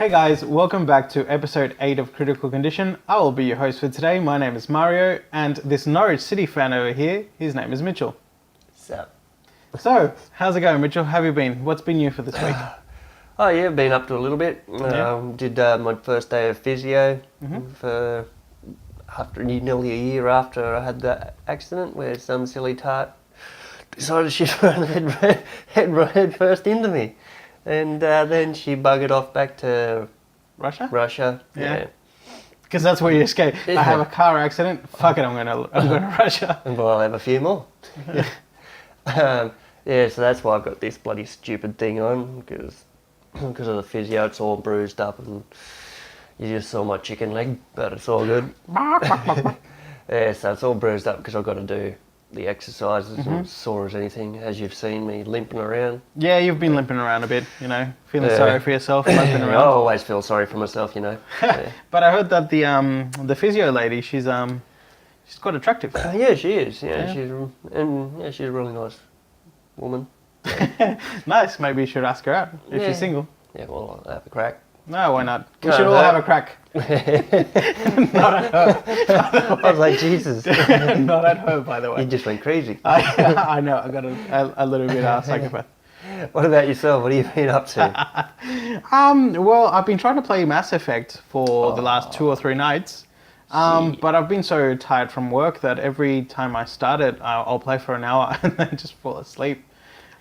Hey guys, welcome back to episode 8 of Critical Condition. I will be your host for today. My name is Mario, and this Norwich City fan over here, his name is Mitchell. Sup? So, how's it going, Mitchell? How have you been? What's been new for this week? Oh yeah, been up to a little bit. Did my first day of physio for nearly a year after I had that accident where some silly tart decided she'd run head first into me. And then she buggered off back to Russia? Yeah. Because that's where you escape. I have a car accident. Fuck it, I'm going to Russia. And I'll have a few more. So that's why I've got this bloody stupid thing on, because of the physio. It's all bruised up, and you just saw my chicken leg, but it's all good. Yeah, so it's all bruised up because I've got to do the exercises and sore as anything, as you've seen me limping around. Yeah, you've been limping around a bit, feeling sorry for yourself, limping around. I always feel sorry for myself, Yeah. But I heard that the physio lady, she's quite attractive. Yeah, she is. Yeah, she's a really nice woman. Nice. Maybe you should ask her out if she's single. Yeah, well, I'll have a crack. No, why not? We should all have a crack. Not at her. I was like, Jesus. Not at her, by the way. You just went crazy. I know. I got a little bit of a psychopath. What about yourself? What have you been up to? Well, I've been trying to play Mass Effect for the last 2 or 3 nights. But I've been so tired from work that every time I start it, I'll play for an hour and then just fall asleep.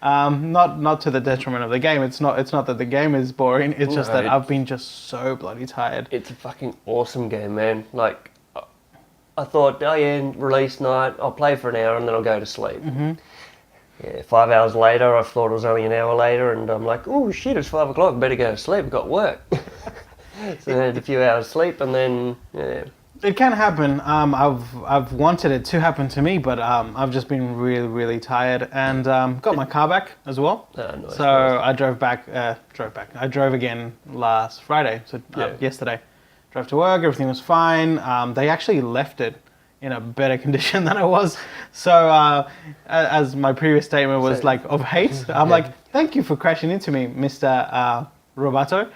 Not to the detriment of the game. It's not that the game is boring. It's just that I've been just so bloody tired. It's a fucking awesome game, man. Like, I thought, release night, I'll play for an hour and then I'll go to sleep. Yeah, 5 hours later, I thought it was only an hour later, and I'm like, oh shit, it's 5 o'clock, better go to sleep, I've got work. So I had a few hours sleep, and then, yeah. It can happen. I've wanted it to happen to me, but I've just been really, really tired, and got my car back as well. Nice, so nice. I drove back. I drove again last Friday, so yesterday. Drove to work. Everything was fine. They actually left it in a better condition than it was. So as my previous statement was of hate, I'm like, thank you for crashing into me, Mr. Roboto.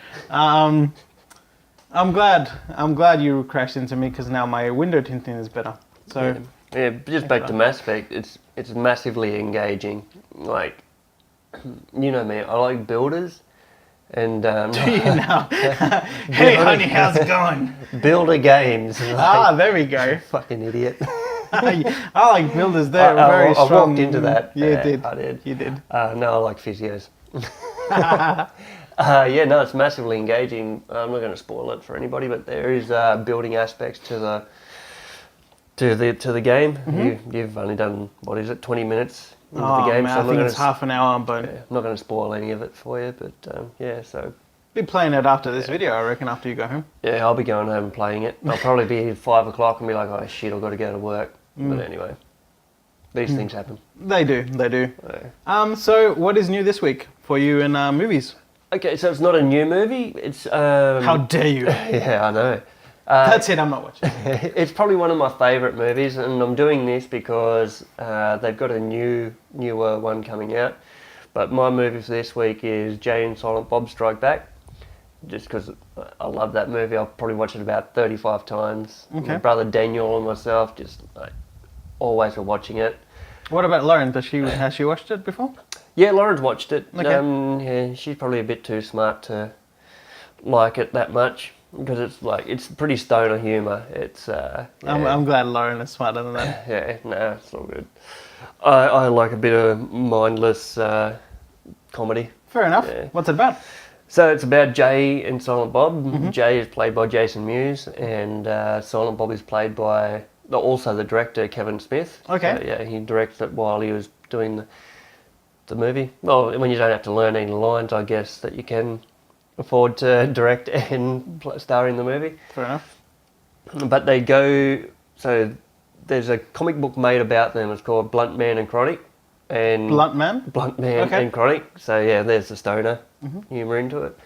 I'm glad you crashed into me, because now my window tinting is better. So just back to Mass Effect, it's massively engaging. Like, you know me, I like builders, and do you now? Hey honey, how's it going? Builder games. Like, there we go. Fucking idiot. I like builders. They're very strong. I walked into that. You did. I did. You did. No, I like physios. It's massively engaging. I'm not going to spoil it for anybody, but there is building aspects to the game. You've only done, 20 minutes into the game? Man, I think it's half an hour, but I'm not going to spoil any of it for you. But so be playing it after this video, I reckon, after you go home. Yeah, I'll be going home and playing it. I'll probably be at 5 o'clock and be like, oh shit, I've got to go to work. But anyway, these things happen. They do. So what is new this week for you in movies? Okay, so it's not a new movie. It's how dare you? Yeah, I know. That's it. I'm not watching. It's probably one of my favourite movies, and I'm doing this because they've got a newer one coming out. But my movie for this week is Jay and Silent Bob Strike Back, just because I love that movie. I've probably watched it about 35 times. Okay. My brother Daniel and myself just always were watching it. What about Lauren? Has she watched it before? Yeah, Lauren's watched it. Okay. She's probably a bit too smart to like it that much, because it's pretty stoner humour. It's I'm glad Lauren is smarter than that. It's all good. I like a bit of mindless comedy. Fair enough. Yeah. What's it about? So it's about Jay and Silent Bob. Jay is played by Jason Mewes, and Silent Bob is played by also the director Kevin Smith. Okay. So, he directed it while he was doing the movie. Well, when you don't have to learn any lines, I guess, that you can afford to direct and star in the movie. Fair enough. But so there's a comic book made about them. It's called Blunt Man and Chronic. And Blunt Man and Chronic. So there's the stoner humour into it.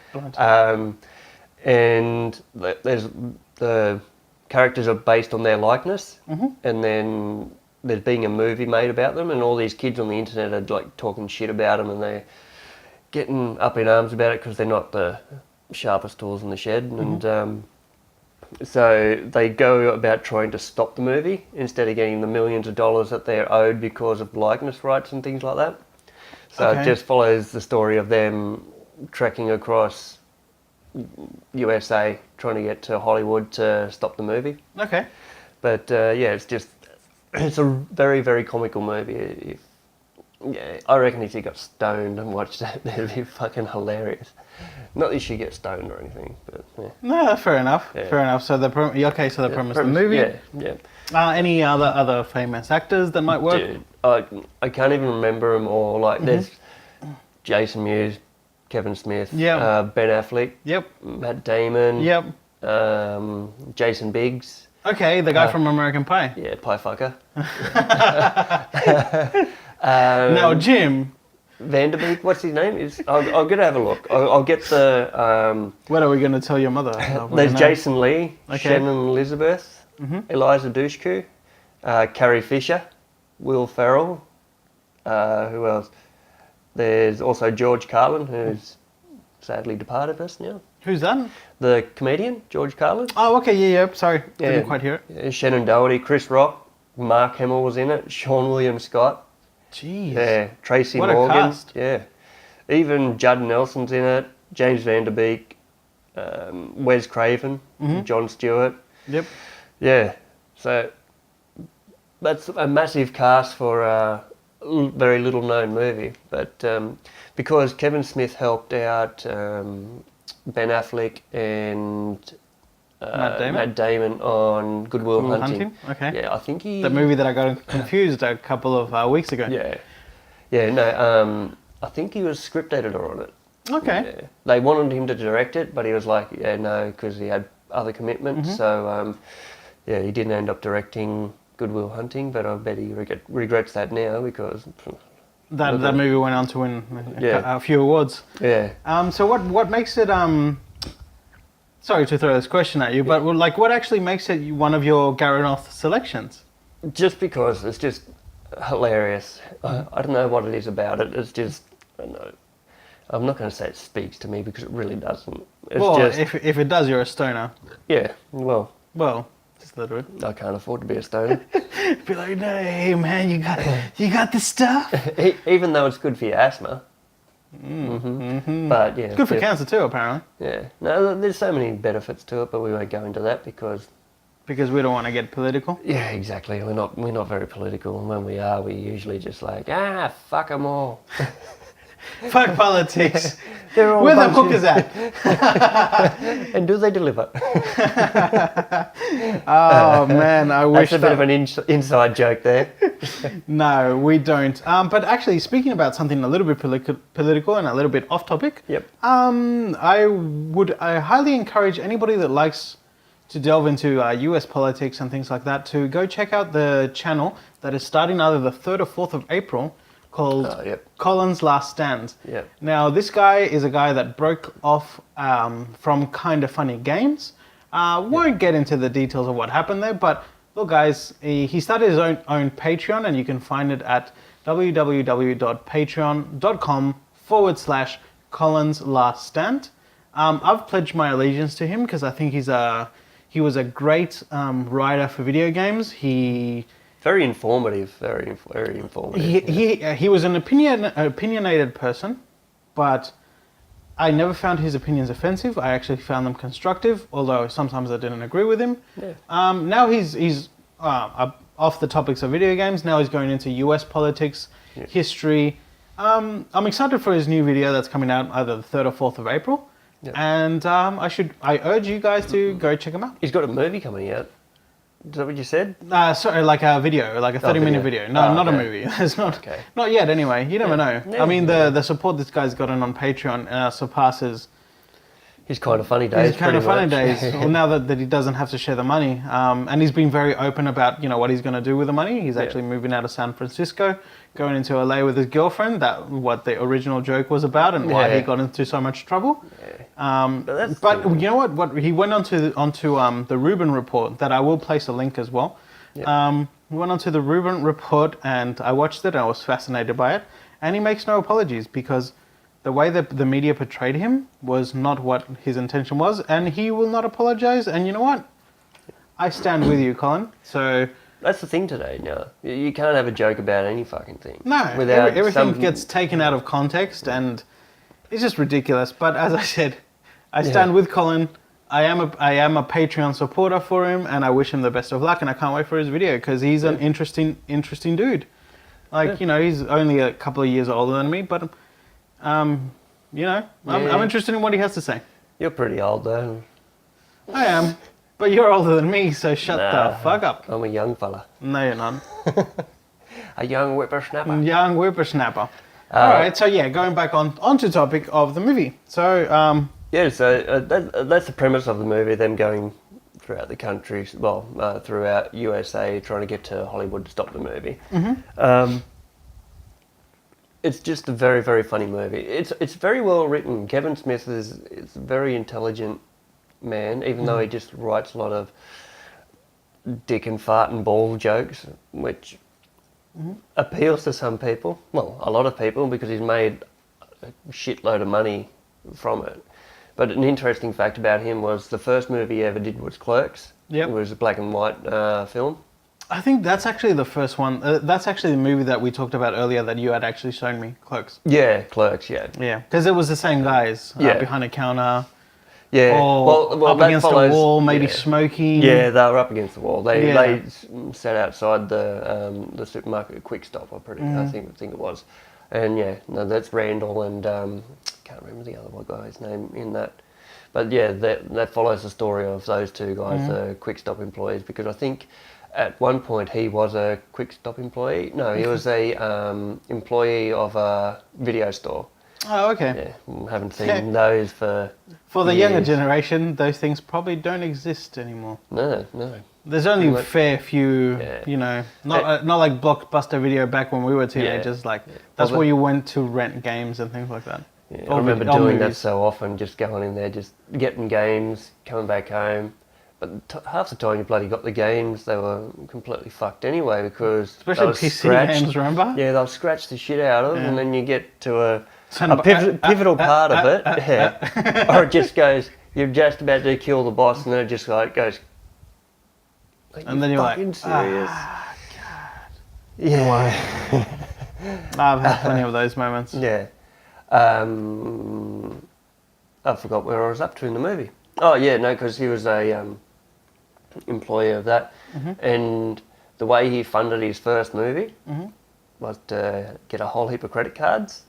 And there's the characters are based on their likeness, and then there's being a movie made about them, and all these kids on the internet are talking shit about them, and they're getting up in arms about it because they're not the sharpest tools in the shed, and so they go about trying to stop the movie instead of getting the millions of dollars that they're owed because of likeness rights and things like that. So it just follows the story of them trekking across USA trying to get to Hollywood to stop the movie. Okay. But it's a very, very comical movie. I reckon if you got stoned and watched that, it'd be fucking hilarious. Not that you should get stoned or anything, but yeah. No, fair enough. Yeah. Fair enough. So the premise of the movie. Yeah. Any other famous actors that might work? Dude, I can't even remember them all. Like there's Jason Mewes, Kevin Smith, Ben Affleck, Matt Damon, Jason Biggs. Okay, the guy from American Pie. Yeah, pie fucker. Now, Jim Vanderbeek, what's his name? I'll get to have a look. I'll get the... what are we going to tell your mother? There's Jason Lee, Shannon Elizabeth, Eliza Dushku, Carrie Fisher, Will Ferrell, who else? There's also George Carlin, who's sadly departed us now. Who's that? The comedian, George Carlin. Oh, okay, yeah. Sorry, didn't quite hear it. Yeah, Shannon Doherty, Chris Rock, Mark Hamill was in it, Sean William Scott. Jeez. Yeah, Tracy What Morgan. a cast. Yeah. Even Judd Nelson's in it, James Vanderbeek, Wes Craven, Jon Stewart. Yep. Yeah, so that's a massive cast for a very little known movie. But because Kevin Smith helped out Ben Affleck and Matt Damon on Good Will Hunting. Okay. Yeah, I think he... The movie that I got confused a couple of weeks ago. I think he was script editor on it. Okay. Yeah. They wanted him to direct it, but he was like, no, because he had other commitments. So, he didn't end up directing Good Will Hunting, but I bet he regrets that now because... That movie went on to win a few awards. Yeah. So what makes it... Sorry to throw this question at you, but what actually makes it one of your Garanoth selections? Just because it's just hilarious. I don't know what it is about it. It's just, I don't know. I'm not going to say it speaks to me because it really doesn't. It's if it does, you're a stoner. Yeah, well, just a little bit. I can't afford to be a stoner. Be like, no, hey man, you got this stuff. Even though it's good for your asthma. But yeah, it's good for cancer too, apparently. Yeah, no, there's so many benefits to it, but we won't go into that because we don't want to get political. Yeah, exactly. We're not very political, and when we are, we usually just like fuck them all. Fuck politics. They're all where the hookers at? And do they deliver? Oh man, I wish that's a bit of an inside joke there. No, we don't. But actually, speaking about something a little bit political and a little bit off topic. Yep. I highly encourage anybody that likes to delve into US politics and things like that to go check out the channel that is starting either the 3rd or 4th of April called Colin's Last Stand. Yep. Now, this guy is a guy that broke off from Kinda Funny Games. Won't get into the details of what happened there, but look guys, he started his own Patreon, and you can find it at www.patreon.com/Colin's Last Stand. I've pledged my allegiance to him because I think he was a great writer for video games. Very informative, very informative. He was an opinionated person, but I never found his opinions offensive. I actually found them constructive, although sometimes I didn't agree with him. Yeah. Now he's off the topics of video games. Now he's going into US politics, history. I'm excited for his new video that's coming out either the 3rd or 4th of April. Yep. And I urge you guys to go check him out. He's got a movie coming out. Is that what you said? Sorry, like a video, like a 30-minute video. No, not a movie. It's not yet anyway. You never know. Yeah, I mean, the support this guy's gotten on Patreon surpasses his Kind of Funny days. His Kind of Funny days. Well, now that he doesn't have to share the money, and he's been very open about what he's going to do with the money. He's actually moving out of San Francisco, going into LA with his girlfriend. What the original joke was about, and why he got into so much trouble. But you know what? He went onto the Rubin Report that I will place a link as well. He went onto the Rubin Report, and I watched it. And I was fascinated by it, and he makes no apologies because the way that the media portrayed him was not what his intention was, and he will not apologize. And you know what? I stand with you, Colin. So That's the thing today. No, you can't have a joke about any fucking thing. no, without everything gets taken out of context, and it's just ridiculous. But as I said, I stand with Colin. I am a Patreon supporter for him, and I wish him the best of luck. And I can't wait for his video because he's an interesting dude. Like he's only a couple of years older than me, but I'm interested in what he has to say. You're pretty old though. I am, but you're older than me, so shut the fuck up. I'm a young fella. No, you're not. A young whippersnapper. Young whippersnapper. All right, so going back onto topic of the movie. So so that's the premise of the movie. Them going throughout the country, throughout USA, trying to get to Hollywood to stop the movie. Mm-hmm. It's just a very, very funny movie. It's very well written. Kevin Smith is a very intelligent man, even though he just writes a lot of dick and fart and ball jokes, which appeals to some people. Well, a lot of people, because he's made a shitload of money from it. But an interesting fact about him was the first movie he ever did was Clerks. Yep. It was a black and white film. I think that's actually the first one. That's actually the movie that we talked about earlier that you had actually shown me, Clerks. Yeah, Clerks, yeah. Yeah, because it was the same guys behind a counter. Yeah, or up against a wall, maybe smoking. Yeah, they were up against the wall. They sat outside the supermarket Quick Stop, I think it was. And that's Randall and can't remember the other guy's name in that. But yeah, that follows the story of those two guys, the Quick Stop employees, because I think at one point he was a Quick Stop employee. No, he was a employee of a video store. Oh, okay. Yeah, haven't seen those for the years. Younger generation, those things probably don't exist anymore. No. There's only a fair few, not like Blockbuster Video back when we were teenagers. That's where you went to rent games and things like that. Yeah, I remember doing that so often, just going in there, just getting games, coming back home. But half the time you bloody got the games, they were completely fucked anyway because especially PC games, remember? Yeah, they'll scratch the shit out of, and then you get to a pivotal part of it, or it just goes. You're just about to kill the boss, and then it just goes. And then you're like, serious? God. Yeah. I've had plenty of those moments. Yeah. I forgot where I was up to in the movie. Oh yeah, no, because he was a employee of that, and the way he funded his first movie was to get a whole heap of credit cards.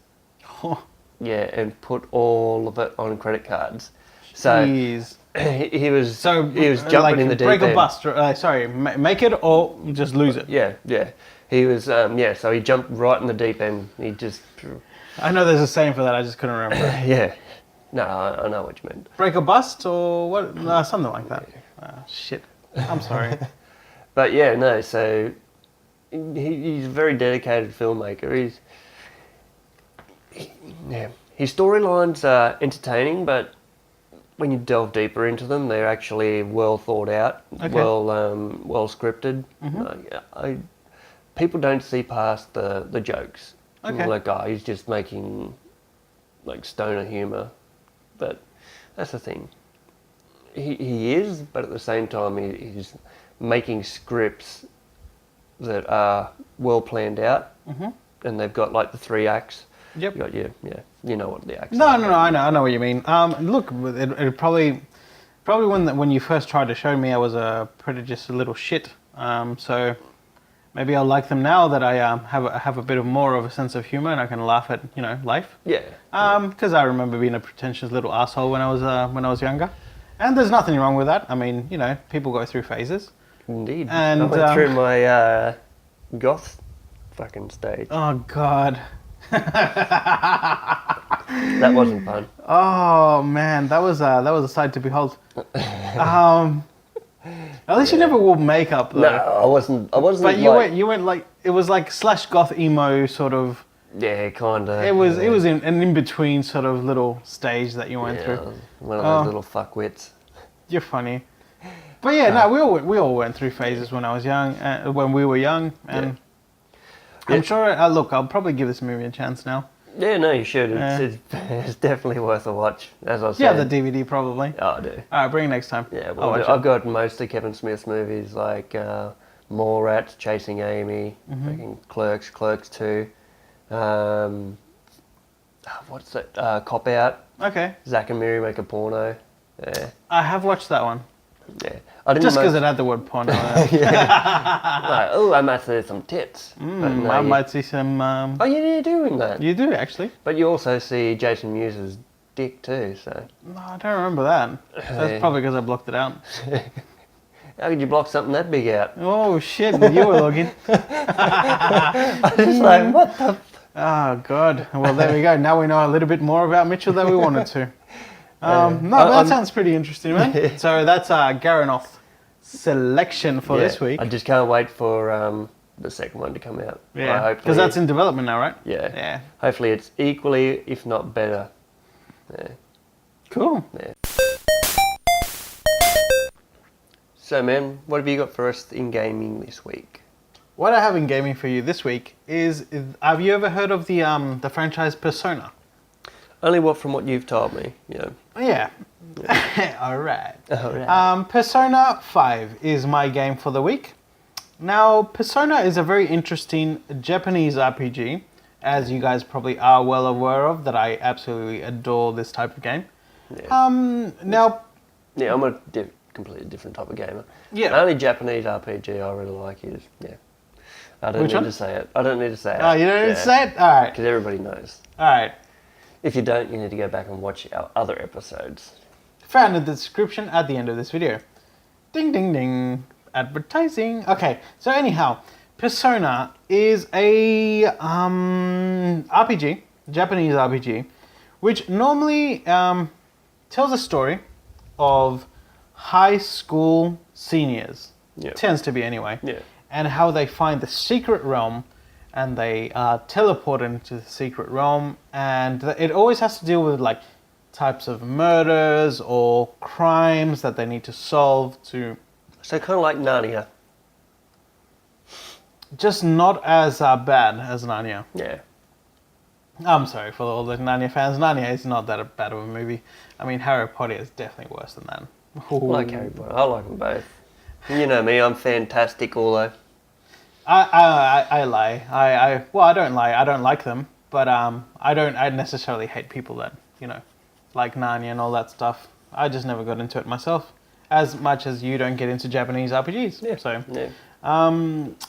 Oh. Yeah, and put all of it on credit cards. So Jeez. he was jumping in the deep end. Break or bust. Make it or just lose it. Yeah. He was so he jumped right in the deep end. He just. I know there's a saying for that. I just couldn't remember. Yeah. No, I know what you meant. Break or bust or what? No, something like that. Shit. I'm sorry. But yeah, no. So he's a very dedicated filmmaker. His storylines are entertaining, but when you delve deeper into them, they're actually well thought out, well scripted. People don't see past the jokes. Okay. Like, he's just making like stoner humour, but that's the thing. He is, but at the same time, he's making scripts that are well planned out, and they've got like the 3 acts. Yep. You know what the acts are. No, I know what you mean. Look, it probably when you first tried to show me, I was just a little shit. So maybe I'll like them now that I have a bit more of a sense of humor and I can laugh at life. Yeah. Because I remember being a pretentious little asshole when I was younger, and there's nothing wrong with that. I mean, people go through phases. Indeed. And I went through my goth fucking stage. Oh God. That wasn't fun. Oh man, that was a sight to behold. At least you never wore makeup though. No, I wasn't. But you went like it was like / goth emo sort of. Yeah, kinda. It was an in between sort of little stage that you went through. One of those little fuckwits. You're funny. But yeah, we all went through phases when I was young, when we were young, and I'm sure. Look, I'll probably give this movie a chance now. Yeah, no, you should. It's definitely worth a watch, as I said. Yeah, the DVD probably. Oh, I do. All right, bring it next time. Yeah, I'll watch I've got mostly Kevin Smith movies like Mallrats, Chasing Amy, fucking Clerks 2. What's that? Cop Out. Okay. Zack and Miri Make a Porno. Yeah. I have watched that one. Yeah. I didn't Just because it had the word porno. Like, oh, I might see some tits. But no, I might see some... Oh, you're doing that. You do, actually. But you also see Jason Mewes' dick too, so... No, I don't remember that. That's probably because I blocked it out. How could you block something that big out? Oh, shit, you were looking. I was just like, what the... Oh, God. Well, there we go. Now we know a little bit more about Mitchell than we wanted to. No, but that sounds pretty interesting, man. So that's Garanoff selection for this week. I just can't wait for the second one to come out. Yeah, because that's in development now, right? Yeah. Yeah. Hopefully it's equally, if not better. Yeah. Cool. Yeah. So, man, what have you got for us in gaming this week? What I have in gaming for you this week is have you ever heard of the franchise Persona? Only from what you've told me, yeah. Yeah. All right. Persona 5 is my game for the week. Now, Persona is a very interesting Japanese RPG, as you guys probably are well aware of, that I absolutely adore this type of game. Yeah. Now... Yeah, I'm a completely different type of gamer. Yeah. The only Japanese RPG I really like is, I don't need to say it. I don't need to say it. Oh, you don't need to say it? All right. Because everybody knows. All right. If you don't, you need to go back and watch our other episodes. Found in the description at the end of this video. Ding, ding, ding. Advertising. Okay, so anyhow, Persona is a RPG, Japanese RPG, which normally tells a story of high school seniors. Yeah. Tends to be anyway. Yeah. And how they find the secret realm and they teleport into the secret realm, and it always has to deal with like types of murders or crimes that they need to solve to... So kind of like Narnia. Just not as bad as Narnia. Yeah. I'm sorry for all the Narnia fans. Narnia is not that bad of a movie. I mean, Harry Potter is definitely worse than that. I like Harry Potter. I like them both. You know me, I'm fantastic, although. I lie. I don't lie. I don't like them, but I necessarily hate people that, like Narnia and all that stuff. I just never got into it myself, as much as you don't get into Japanese RPGs. Yeah. So, yeah.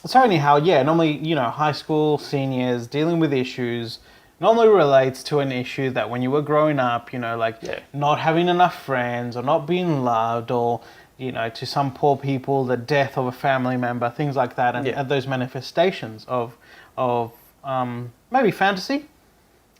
So anyhow, normally, high school seniors dealing with issues normally relates to an issue that when you were growing up, not having enough friends or not being loved, or to some poor people, the death of a family member, things like that, and those manifestations of maybe fantasy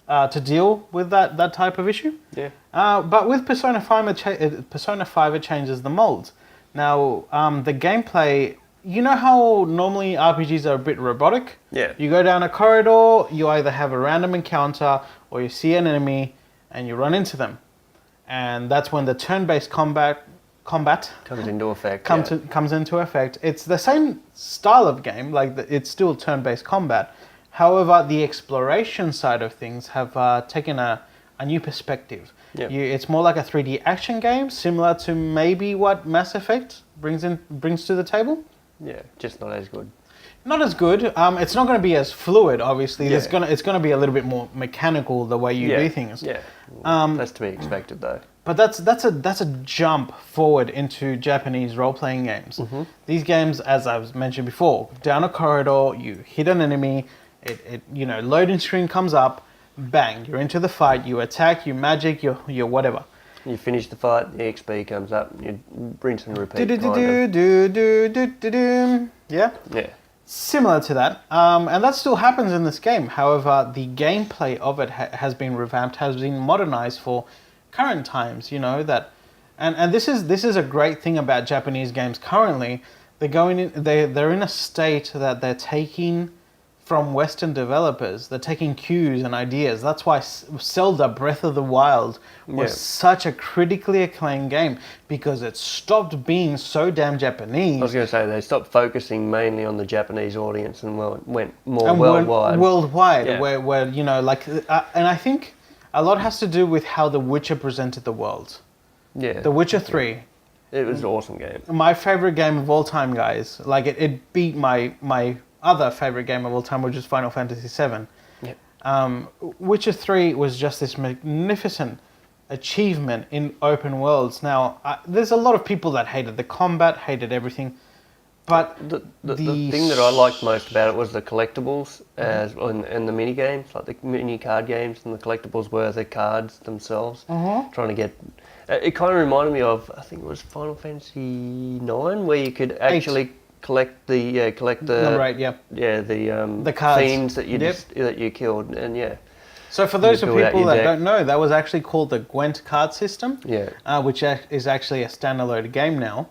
to deal with that type of issue. Yeah. But with Persona 5, it changes the mold. Now, the gameplay, you know how normally RPGs are a bit robotic? Yeah. You go down a corridor, you either have a random encounter, or you see an enemy, and you run into them. And that's when the turn-based combat comes into effect. Comes into effect. It's the same style of game, it's still turn-based combat. However, the exploration side of things have taken a new perspective. Yeah. It's more like a 3D action game, similar to maybe what Mass Effect brings to the table. Yeah, just not as good. Not as good. It's not going to be as fluid, obviously. Yeah. It's going to be a little bit more mechanical the way you do things. Yeah. That's to be expected, though. But that's a jump forward into Japanese role-playing games. Mm-hmm. These games, as I've mentioned before, down a corridor, you hit an enemy, loading screen comes up, bang, you're into the fight, you attack, you magic, you whatever. You finish the fight, the XP comes up, you rinse and repeat. Yeah? Yeah. Similar to that, and that still happens in this game. However, the gameplay of it has been revamped, has been modernized for current times. And this is a great thing about Japanese games currently. They're in a state that they're taking from Western developers. They're taking cues and ideas. That's why Zelda Breath of the Wild was such a critically acclaimed game, because it stopped being so damn Japanese. I was going to say, they stopped focusing mainly on the Japanese audience and went more worldwide. Worldwide, Yeah. where you know, like, and I think a lot has to do with how The Witcher presented the world. Yeah. The Witcher 3. It was an awesome game. My favorite game of all time, guys. Like, it beat my other favorite game of all time, which is Final Fantasy VII. Yep. Witcher 3 was just this magnificent achievement in open worlds. Now, there's a lot of people that hated the combat, hated everything, but the thing that I liked most about it was the collectibles and the mini games, like the mini card games, and the collectibles were the cards themselves. Trying to get. It kind of reminded me of, I think it was Final Fantasy 9, where you could actually collect the Number 8, the cards. fiends that you killed, and So for those of build out people your that deck. don't know, that was actually called the Gwent card system. Yeah. Which is actually a standalone game now.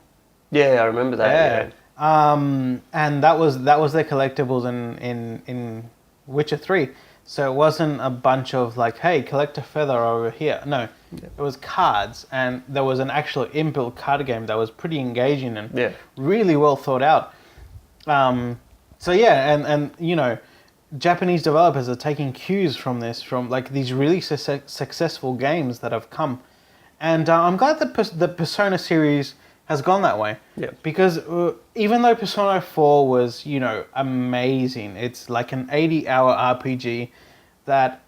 Yeah, I remember that. And that was their collectibles in Witcher 3. So it wasn't a bunch of like, hey, collect a feather over here. No, it was cards, and there was an actual inbuilt card game that was pretty engaging and really well thought out. So yeah, and you know, Japanese developers are taking cues from this, from like these really successful games that have come, and I'm glad that the Persona series has gone that way. Yeah. Because even though Persona 4 was, you know, amazing, it's like an 80-hour RPG that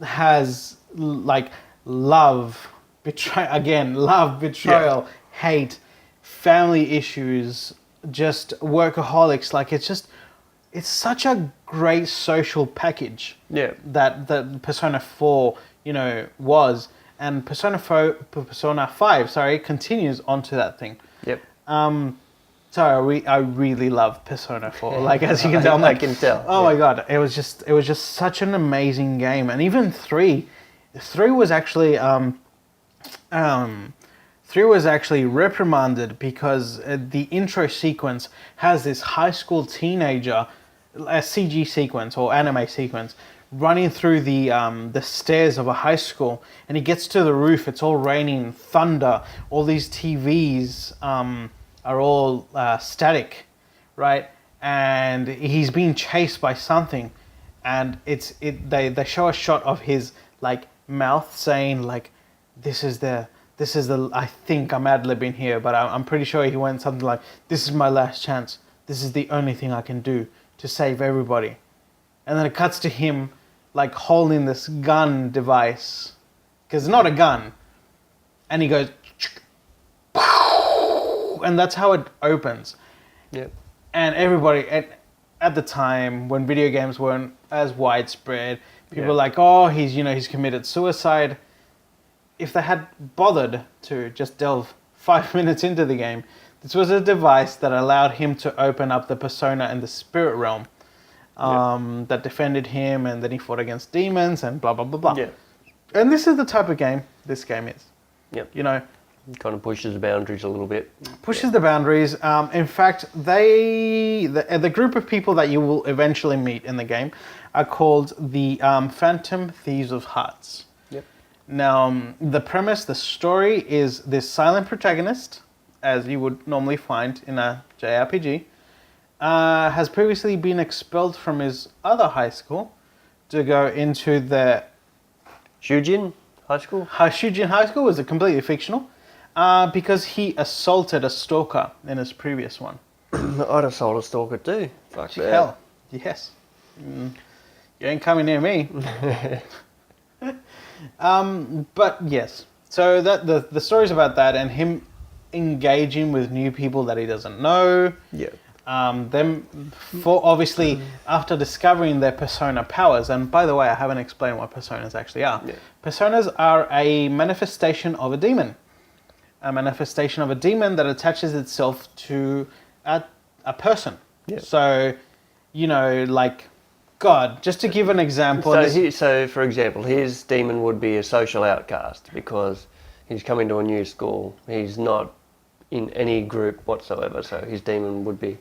has like love, betrayal, hate, family issues, just workaholics. Like, it's such a great social package. Yeah. That Persona 4, you know, was. And Persona 5, continues onto that thing. Yep. So I really love Persona 4. Like, as you can tell, I can tell. Oh my god, it was just such an amazing game. And even 3 was actually 3 was actually reprimanded because the intro sequence has this high school teenager, a CG sequence or anime sequence, running through the stairs of a high school, and he gets to the roof. It's all raining, thunder. All these TVs are all static, right? And he's being chased by something, and they show a shot of his like mouth saying like, this is the I think I'm ad-libbing here, but I'm pretty sure he went something like, this is my last chance. This is the only thing I can do to save everybody. And then it cuts to him like holding this gun device, because it's not a gun, and he goes, and that's how it opens. Yep. And everybody at the time when video games weren't as widespread, people were like, oh, he's committed suicide. If they had bothered to just delve 5 minutes into the game, this was a device that allowed him to open up the persona in the spirit realm. That defended him, and then he fought against demons and blah, blah, blah, blah. Yeah. And this is the type of game this game is. Yep. You know, It kind of pushes the boundaries a little bit. pushes the boundaries. In fact, the group of people that you will eventually meet in the game are called the Phantom Thieves of Hearts. Yep. Now, the premise, the story is this silent protagonist, as you would normally find in a JRPG, has previously been expelled from his other high school to go into the Shujin High School? Shujin High School. Was completely fictional, because he assaulted a stalker in his previous one. I'd have sold a stalker too. Fuck that. Hell, yes. You ain't coming near me. But yes, so that the story's about that, and him engaging with new people that he doesn't know. Yeah. Obviously, after discovering their persona powers, and by the way, I haven't explained what personas actually are. Yeah. Personas are a manifestation of a demon. A manifestation of a demon that attaches itself to a person. Yeah. So, you know, like, God, just to give an example. So for example, his demon would be a social outcast because he's coming to a new school. He's not in any group whatsoever, so his demon would be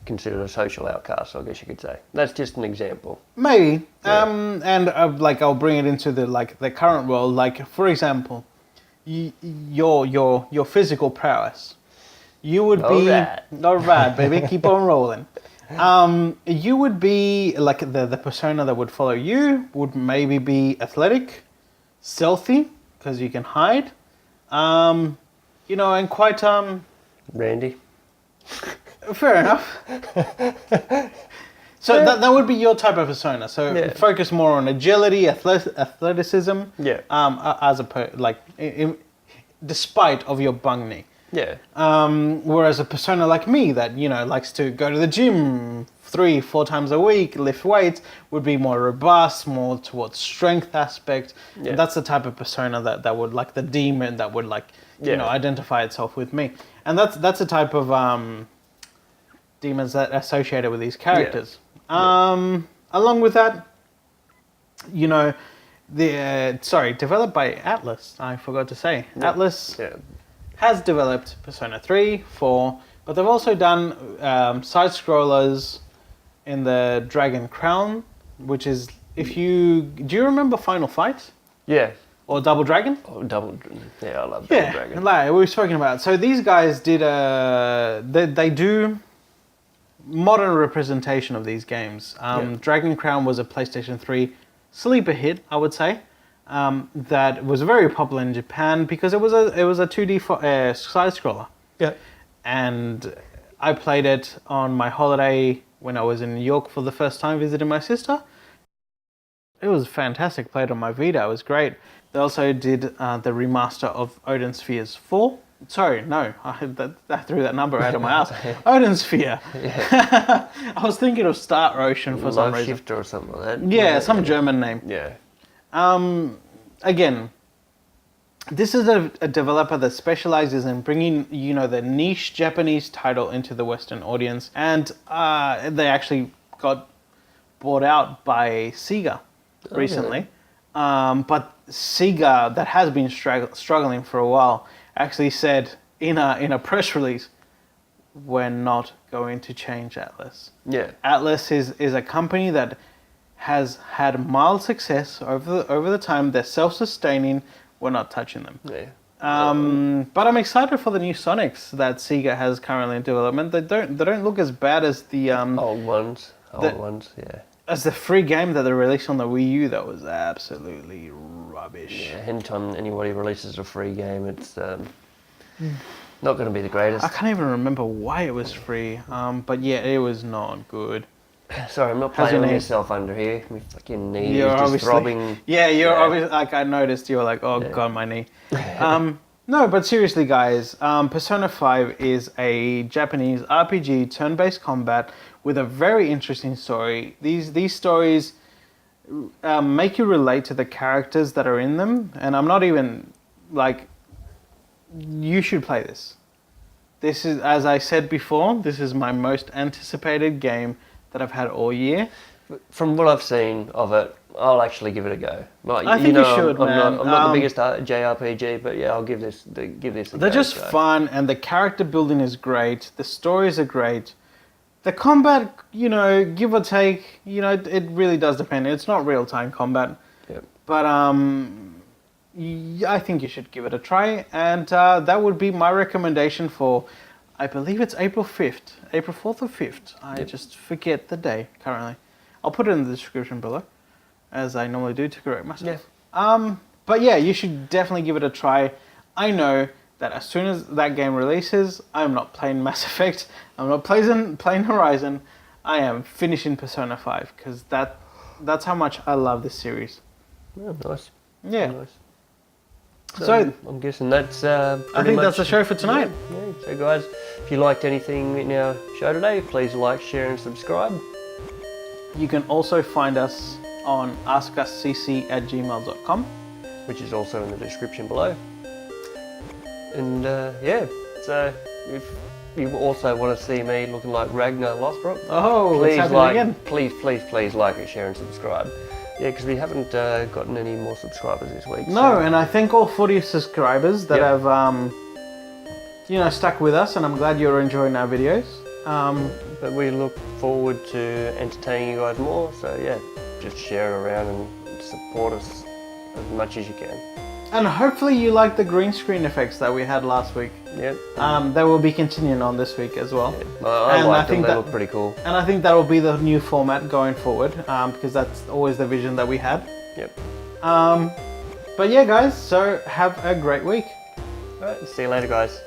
considered a social outcast, I guess you could say. That's just an example. Maybe. And like I'll bring it into the current world. Like for example, your physical prowess. You would be all right, baby. Keep on rolling. You would be like the persona that would follow you would maybe be athletic, stealthy because you can hide, you know, and quite Randy. Fair enough. So that would be your type of persona. So focus more on agility, athleticism. Yeah. As despite of your bung knee. Yeah. Whereas a persona like me that, you know, likes to go to the gym 3-4 times a week, lift weights, would be more robust, more towards strength aspect. Yeah. And that's the type of persona that would, like the demon that would like, you know, identify itself with me. And that's the type of demons that are associated with these characters. Along with that, you know, developed by Atlus, I forgot to say. Yeah. Atlus has developed Persona 3, 4, but they've also done side-scrollers in the Dragon Crown, which is, do you remember Final Fight? Yeah. Or Double Dragon? Oh, I love Double Dragon. Like we were talking about. So these guys did they do modern representation of these games. Dragon Crown was a PlayStation 3 sleeper hit, I would say. That was very popular in Japan because it was a 2D side scroller. Yeah. And I played it on my holiday when I was in New York for the first time visiting my sister. It was fantastic. Played on my Vita. It was great. They also did the remaster of Odin Spheres 4. Sorry, no, I threw that number out of my ass. Odin Sphere. Yeah. I was thinking of Star Ocean for some reason. Shifter or something like that. Yeah, some German name. Yeah. Again, this is a developer that specializes in bringing, you know, the niche Japanese title into the Western audience, and they actually got bought out by Sega recently. But Sega, that has been struggling for a while, actually said in a press release, we're not going to change Atlus. Yeah. Atlus is a company that has had mild success over the time. They're self-sustaining. We're not touching them. Yeah. But I'm excited for the new Sonics that Sega has currently in development. They don't look as bad as the old ones. Yeah. As the free game that they released on the Wii U, that was absolutely rubbish. Yeah. Anytime anybody releases a free game, it's not going to be the greatest. I can't even remember why it was free. But yeah, it was not good. Sorry, I'm not playing on yourself under here. My fucking knee is just throbbing. Yeah, you're obviously, like, I noticed you were like, oh god, my knee. No, but seriously guys, Persona 5 is a Japanese RPG turn-based combat with a very interesting story. These stories make you relate to the characters that are in them, and I'm not even, like, you should play this. This is, as I said before, this is my most anticipated game that I've had all year. From what I've seen of it, I'll actually give it a go. Like, I think you should, man. I'm not the biggest JRPG, but yeah, I'll give this a go. They're just fun, and the character building is great. The stories are great. The combat, you know, give or take, you know, it really does depend. It's not real-time combat. Yep. But I think you should give it a try, and that would be my recommendation for, I believe it's April 5th. April 4th or 5th. I just forget the day currently. I'll put it in the description below, as I normally do to correct myself. Yeah. But yeah, you should definitely give it a try. I know that as soon as that game releases, I'm not playing Mass Effect, I'm not playing Horizon, I am finishing Persona 5, because that's how much I love this series. Oh, nice. Yeah. Nice. So I'm guessing that's I think that's the show for tonight. Yeah. So guys, if you liked anything in our show today, please like, share and subscribe. You can also find us on askuscc@gmail.com, which is also in the description below. And so if you also want to see me looking like Ragnar Lothbrok, please like it, share and subscribe. Yeah, because we haven't gotten any more subscribers this week. No, and I thank all 40 subscribers that have, you know, stuck with us, and I'm glad you're enjoying our videos. But we look forward to entertaining you guys more. So yeah, just share it around and support us as much as you can. And hopefully you like the green screen effects that we had last week. Yep. They will be continuing on this week as well. Yeah. I like them, they look pretty cool. And I think that will be the new format going forward, because that's always the vision that we had. Yep. But yeah guys, so have a great week. Alright, see you later guys.